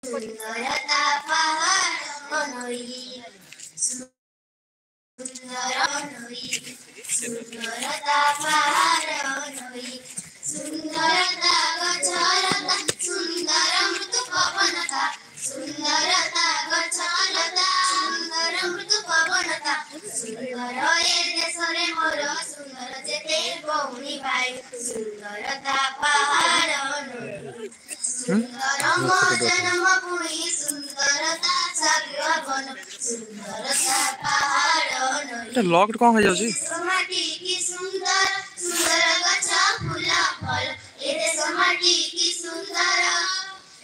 सुंदरता पहाड़ नई सुंदरता पहाड़ नई सुंदरता गछलता सुंदर मृत्यु पवनता सुंदरता गछलता सुंदर मृत्यु पवनता सुंदर ए देशरे मोर सुंदर जेते भौणी भाई सुंदरता पहाड़ नई सुंदर मो जन्म भूमि सुंदरता सागुआ वन सुंदरता पहाड़ नई लॉक्ड कौन हो जाउची माटी की सुंदर सुंदर गछा फूला फल ए देश माटी की सुंदर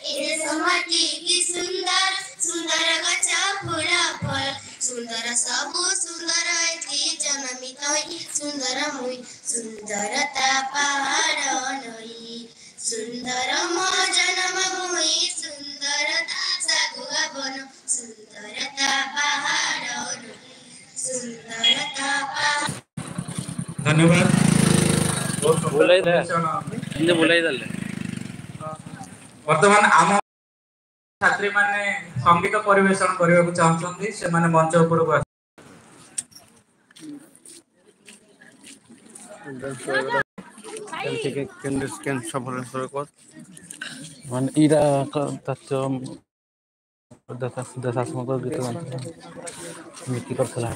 ए देश माटी की सुंदर सुंदर गछा फूला फल सुंदर सबु सुंदर एति जन्मित सुंदर मुई सुंदरता पहाड़ नई सुंदर मो जन्म भूमि सुंदरता सागुआ वन सुंदरता पहाड़ नई सुंदरता पहाड़ धन्यवाद वर्तमान आम छात्री माने संगीत परिवेषण करने को चाहते से माने मंच ऊपर को मान इरा तत्व दशात्मक गीत मिट्टी करथला